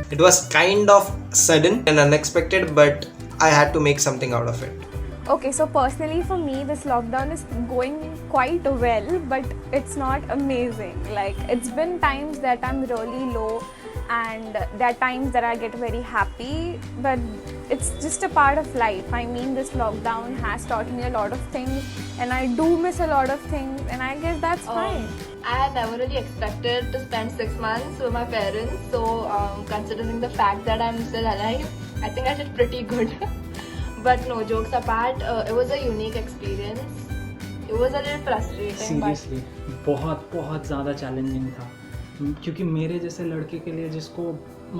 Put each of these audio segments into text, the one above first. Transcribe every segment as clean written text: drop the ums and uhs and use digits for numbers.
It was kind of sudden and unexpected, but I had to make something out of it. Okay, so personally for me, this lockdown is going quite well, but it's not amazing. Like, it's been times that I'm really low, and there are times that I get very happy, but it's just a part of life. I mean, this lockdown has taught me a lot of things, and I do miss a lot of things, and I guess that's fine. I had never really expected to spend 6 months with my parents, so considering the fact that I'm still alive, I think I did pretty good. But no, jokes apart, it was a unique experience. It was a little frustrating. Seriously बहुत बहुत ज़्यादा challenging था, क्योंकि मेरे जैसे लड़के के लिए जिसको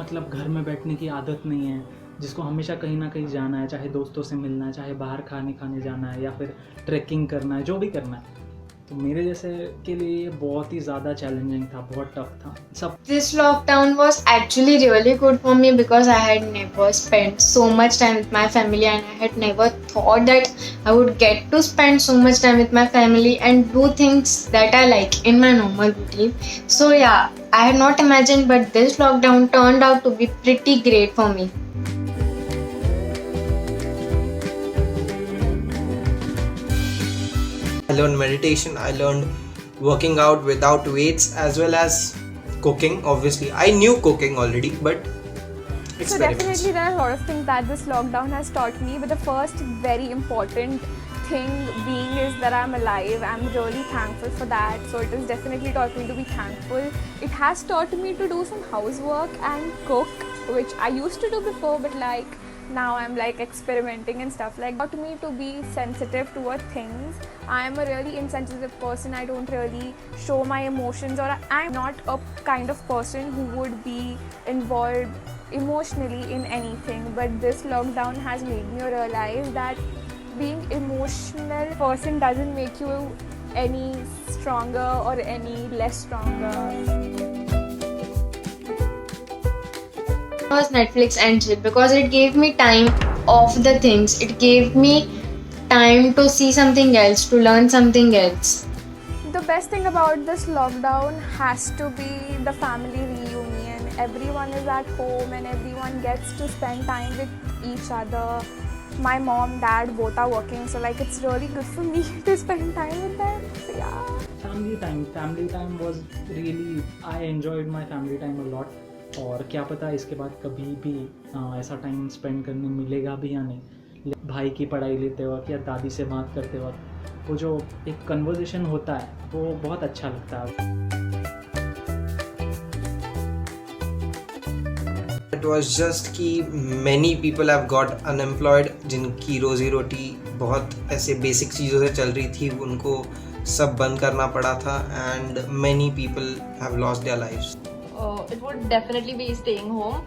मतलब घर में बैठने की आदत नहीं है, जिसको हमेशा कहीं ना कहीं जाना है, चाहे दोस्तों से मिलना है, चाहे बाहर खाने जाना है, या फिर ट्रैकिंग करना है, जो भी करना है, तो मेरे जैसे के लिए ये बहुत ही ज़्यादा चैलेंजिंग था, बहुत टफ था सब. This lockdown was actually really good for me because I had never spent so much time with my family, and I had never thought that I would get to spend so much time with my family and do things that I like in my normal routine. So yeah, I had not imagined, but this lockdown turned out to be pretty great for me. I learned meditation, I learned working out without weights, as well as cooking. Obviously, I knew cooking already, but it's So very definitely there are a lot of things that this lockdown has taught me, but the first very important thing being is that I'm alive. I'm really thankful for that. So it has definitely taught me to be thankful. It has taught me to do some housework and cook, which I used to do before, but like now I'm like experimenting and stuff. Like, taught me to be sensitive toward things. I'm a really insensitive person. I don't really show my emotions, or I'm not a kind of person who would be involved emotionally in anything. But this lockdown has made me realize that being emotional person doesn't make you any stronger or any less stronger. Was Netflix and chill because it gave me time off the things. It gave me time to see something else, to learn something else. The best thing about this lockdown has to be the family reunion. Everyone is at home and everyone gets to spend time with each other. My mom, dad both are working, so like it's really good for me to spend time with them. So yeah. Family time was really, I enjoyed my family time a lot. और क्या पता इसके बाद कभी भी ऐसा time spend करने मिलेगा भी या नहीं. भाई की पढ़ाई लेते वक्त या दादी से बात करते वक्त वो जो एक कन्वर्सेशन होता है वो बहुत अच्छा लगता है. It was just कि many people have got unemployed, जिनकी रोजी रोटी बहुत ऐसे बेसिक चीज़ों से चल रही थी, उनको सब बंद करना पड़ा था, and many people have lost their lives. It would definitely be staying home.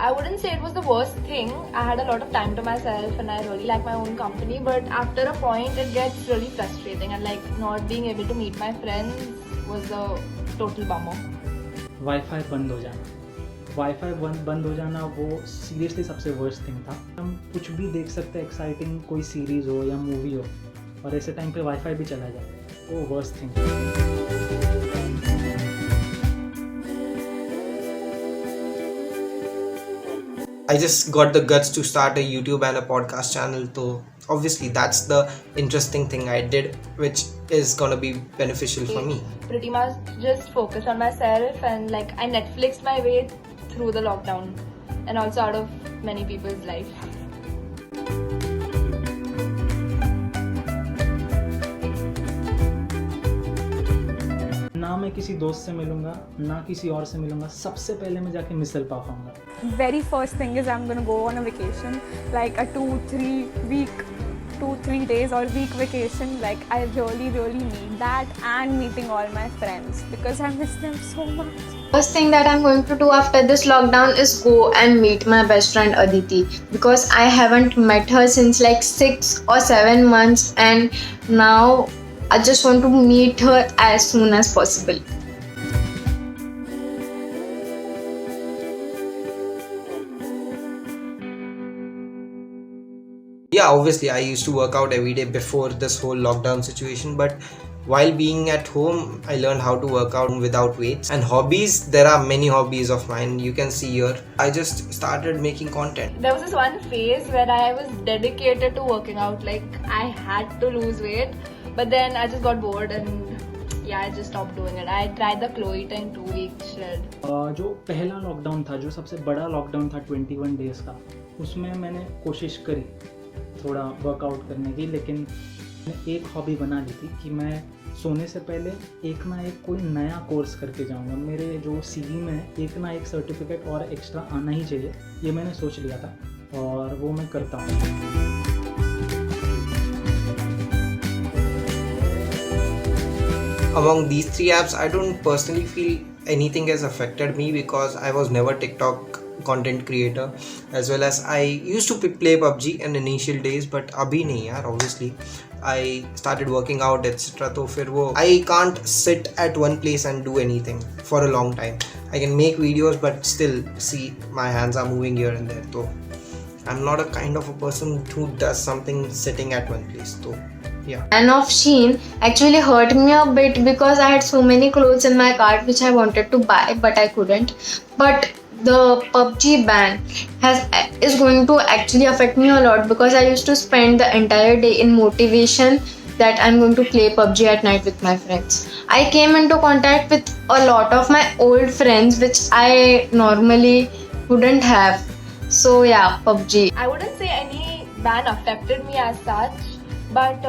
I wouldn't say it was the worst thing. I had a lot of time to myself and I really like my own company, but after a point it gets really frustrating, and like not being able to meet my friends was a total bummer. Wifi बंद हो जाना, बंद हो जाना वो seriously सबसे worst thing था. हम कुछ भी देख सकते हैं, एक्साइटिंग कोई सीरीज़ हो या मूवी हो, और ऐसे टाइम पे वाईफाई भी चला जाए, वो worst thing. I just got the guts to start a YouTube and a podcast channel, so obviously that's the interesting thing I did, which is gonna be beneficial for me. Pretty much just focus on myself, and like I Netflixed my way through the lockdown and also out of many people's life. ना मैं किसी दोस्त से मिलूंगा, ना किसी और से मिलूंगा, सबसे पहले मैं जाके मिसल पाव खाऊंगा. Very first thing is I'm gonna go on a vacation, like a 2-3 days or week vacation. Like I really need that, and meeting all my friends because I miss them so much. First thing that I'm going to do after this lockdown is go and meet my best friend Aditi, because I haven't met her since like 6 or 7 months, and now I just want to meet her as soon as possible. Yeah, obviously I used to work out every day before this whole lockdown situation, but while being at home, I learned how to work out without weights. And hobbies, there are many hobbies of mine. You can see here. I just started making content. There was this one phase where I was dedicated to working out. Like I had to lose weight, but then I just got bored and yeah, I just stopped doing it. I tried the Chloe Tang 2-week shred. जो पहला lockdown था, जो सबसे बड़ा lockdown था 21 days का, उसमें मैंने कोशिश करी थोड़ा वर्कआउट करने की, लेकिन मैंने एक हॉबी बना ली थी कि मैं सोने से पहले एक ना एक कोई नया कोर्स करके जाऊंगा। मेरे जो सीवी में एक ना एक सर्टिफिकेट और एक्स्ट्रा आना ही चाहिए, ये मैंने सोच लिया था और वो मैं करता हूँ। Among these 3 apps, I don't personally feel anything has affected me because I was never TikTok content creator, as well as I used to play PUBG in initial days, but abhi nahi yaar, obviously I started working out etc. तो फिर वो I can't sit at one place and do anything for a long time. I can make videos but still see my hands are moving here and there. So I'm not a kind of a person who does something sitting at one place. So yeah. Ban of Shein actually hurt me a bit because I had so many clothes in my cart which I wanted to buy but I couldn't. But the PUBG ban is going to actually affect me a lot because I used to spend the entire day in motivation that I'm going to play PUBG at night with my friends. I came into contact with a lot of my old friends which I normally wouldn't have. So yeah, PUBG. I wouldn't say any ban affected me as such, but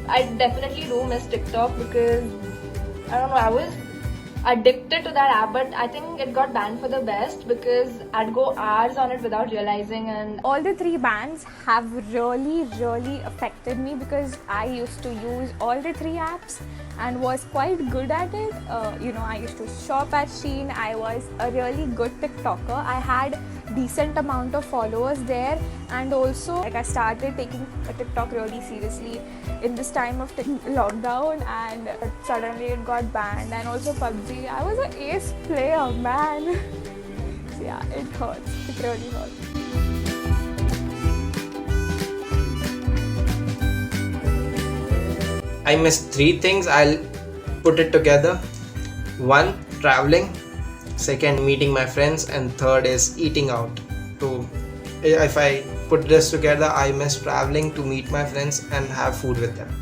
I definitely do miss TikTok because I don't know, I was addicted to that app, but I think it got banned for the best because I'd go hours on it without realizing. And All the 3 bans have really affected me because I used to use all the 3 apps and was quite good at it. I used to shop at Shein. I was a really good TikToker. I had decent amount of followers there, and also I started taking TikTok really seriously in this time of lockdown, and suddenly it got banned. And also PUBG, I was an ace player, man. So yeah, it hurts. It really hurts. I missed 3 things. I'll put it together. 1, traveling. 2nd, meeting my friends. And 3rd is eating out. So if I put this together, I miss traveling to meet my friends and have food with them.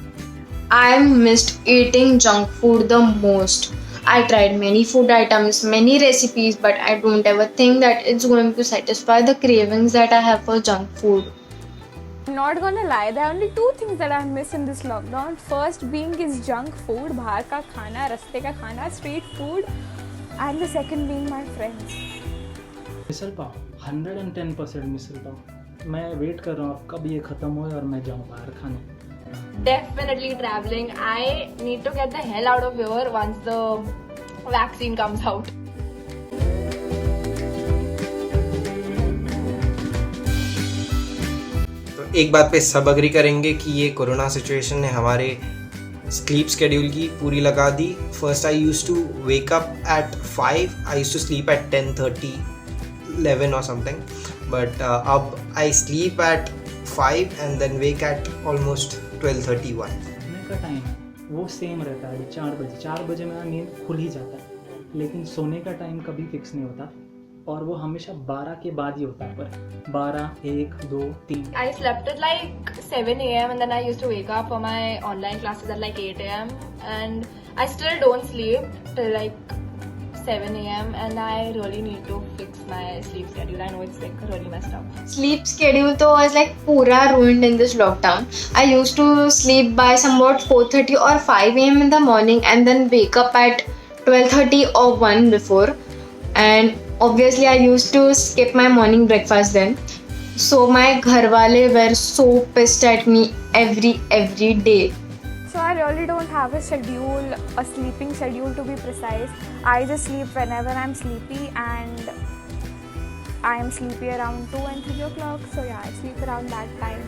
I missed eating junk food the most. I tried many food items, many recipes, but I don't ever think that it's going to satisfy the cravings that I have for junk food. I'm not gonna lie, there are only 2 things that I miss in this lockdown. First being is junk food, bahar ka khana, raste ka khana, street food, and the second being my friends. Misal pav 110% misal pav. मैं wait कर रहा हूँ अब कब ये ख़त्म होए और मैं जाऊँ बाहर खाने। definitely traveling. I need to get the hell out of here once the vaccine comes out. तो एक बात पे सब अग्री करेंगे कि ये कोरोना सिचुएशन ने हमारे स्लीप स्केड्यूल की पूरी लगा दी. First I used to wake up at 5, I used to sleep at 10:30, 11 or something, but अब I sleep at 5 and then wake at almost 12:31. सोने का टाइम वो सेम रहता है, 4 बजे मेरा नींद खुल ही जाता है, लेकिन सोने का टाइम कभी फिक्स नहीं होता और वो हमेशा 12 के बाद ही होता है, पर 12, 1, 2, 3. I slept at like 7 a.m. and then I used to wake up for my online classes at like 8 a.m. and I still don't sleep till like 7 a.m. and I really need to fix my sleep schedule. I know it's like really messed up. Sleep schedule though was like pura ruined in this lockdown. I used to sleep by somewhat 4:30 or 5 a.m. in the morning and then wake up at 12:30 or 1 before, and obviously I used to skip my morning breakfast then. So my ghar wale were so pissed at me every day. So I really don't have a schedule, a sleeping schedule to be precise. I just sleep whenever I'm sleepy, and I am sleepy around 2 and 3 o'clock. So yeah, I sleep around that time.